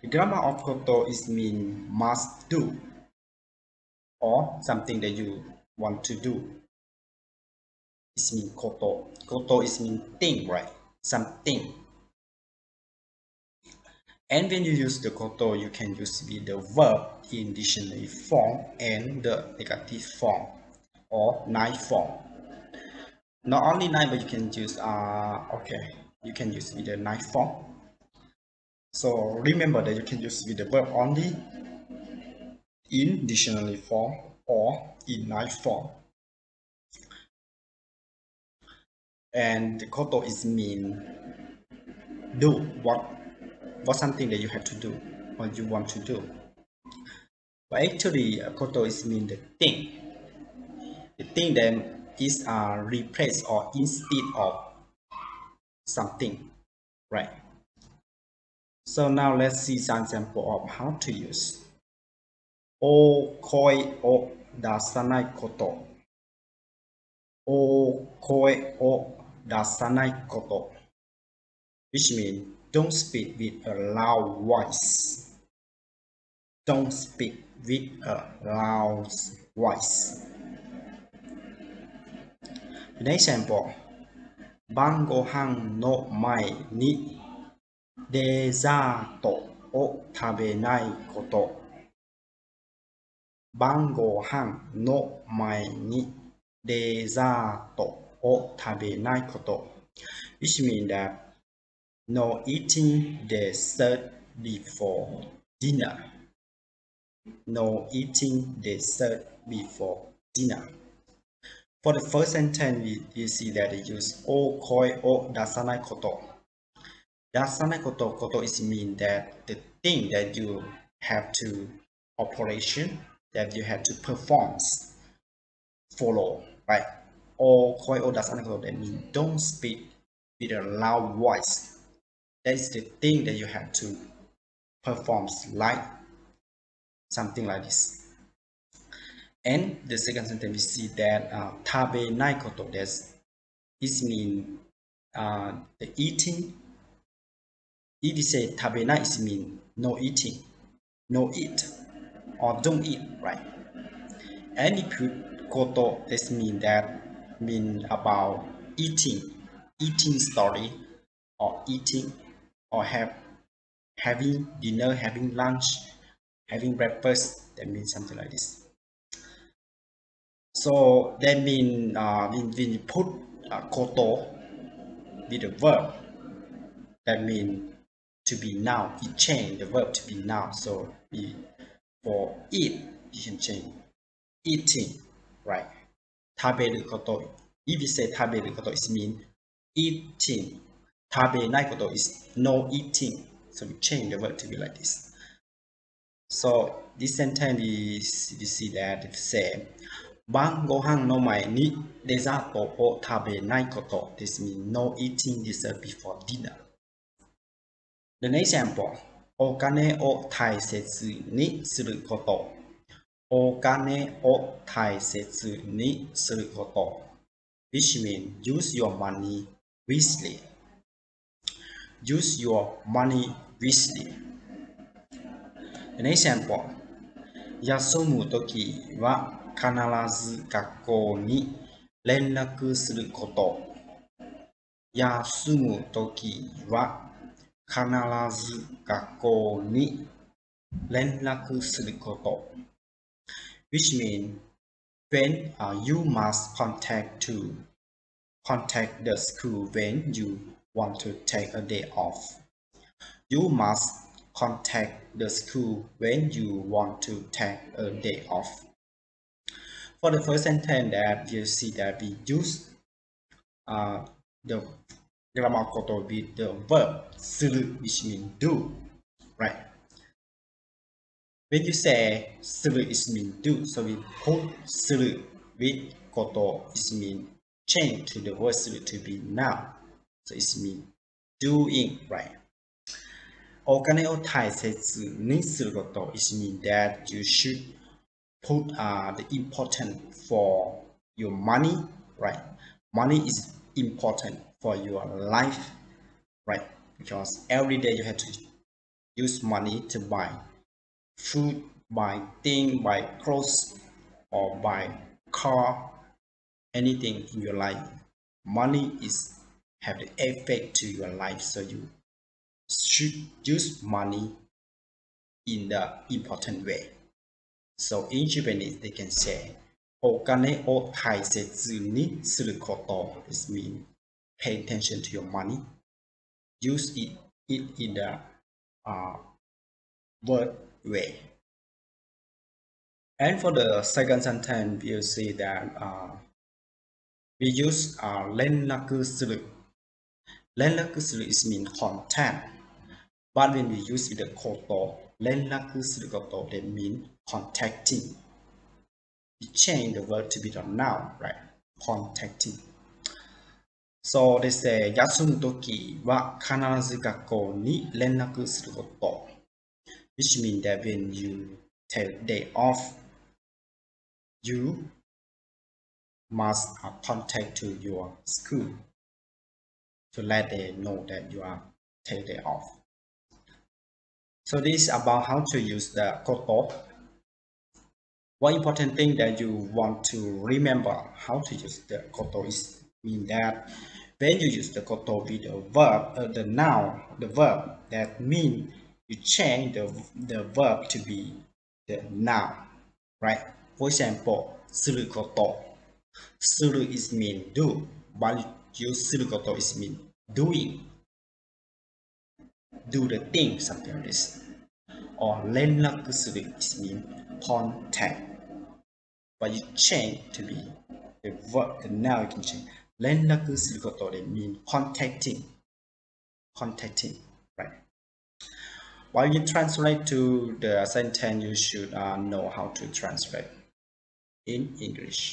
The grammar of Koto is mean must do or something that you want to do. It's mean Koto. Koto is mean thing, right? Something. And when you use the koto, you can use with the verb in dictionary form and the negative form or noun form. Not only noun, but you can use you can use with the noun form. So remember that you can use with the verb only in dictionary form or in noun form. And the koto is mean do what something that you have to do or you want to do. But actually, koto is mean the thing. The thing that is replaced or instead of something, right? So now let's see some example of how to use. O koi o dasanai koto. O koi o dasanai koto. Which means don't speak with a loud voice. Don't speak with a loud voice. The example. 晩ご飯の前にデザートを食べないこと。晩ご飯の前にデザートを食べないこと。Which means that no eating dessert before dinner. No eating dessert before dinner. For the first sentence, you see that they use o koi o dasanai koto. Dasanai koto, koto is mean that the thing that you have to operation, that you have to perform, follow, right? O koi o dasanai koto, that means don't speak with a loud voice. That is the thing that you have to perform, like something like this. And the second sentence we see that tabe nai koto, this mean the eating. If you say tabe nai, it mean no eating, no eat, or don't eat, right? And if you koto, this mean about eating story, or eating, or having dinner, having lunch, having breakfast. That means something like this. So that mean when you put koto with the verb, that mean to be noun. You change the verb to be noun. So for eat, you can change eating, right? Taberu koto. If you say taberu koto, it means eating. Tabe nai koto is no eating. So we change the verb to be like this. So this sentence is, you see that it say 晩ご飯の前にデザートを食べないこと。This means no eating dessert before dinner. The next example. お金を大切にすること。お金を大切にすること。Which means use your money wisely. Use your money wisely. The next example. 休むときは必ず学校に連絡すること。休むときは必ず学校に連絡すること。Which means when you must contact the school when you want to take a day off. You must contact the school when you want to take a day off. For the first sentence, that you see that we use the grammar koto with the verb suru, which means do, right? When you say suru, it means do, so we put suru with koto, it means change to the word suru to be noun, so it means doing, right? お金を大切にすること it means that you should put the important for your money, right? Money is important for your life, right? Because every day you have to use money to buy food, buy things, buy clothes, or buy car, anything in your life. Money is have the effect to your life, so you should use money in the important way. So in Japanese they can say お金を大切にすること This means pay attention to your money. Use it in the word way. And for the second sentence, we'll see that we use 連絡する. 連絡する is mean contact. But when we use it the koto, 連絡すること that mean contacting. We change the verb to be the noun, right? Contacting. So they say 休むときは必ず学校に連絡すること which means that when you take day off, you must contact to your school to let them know that you are take day off. So this is about how to use the koto. One important thing that you want to remember how to use the koto is mean that when you use the koto with the verb, the noun, the verb, that means you change the verb to be the noun, right? For example, すること. する is mean do, but you use すること is mean doing. Do the thing, something like this. Or 連絡する is mean contact. But you change to be the verb, the noun you can change. 連絡すること they mean contacting. Contacting, right? While you translate to the sentence, you should know how to translate in English.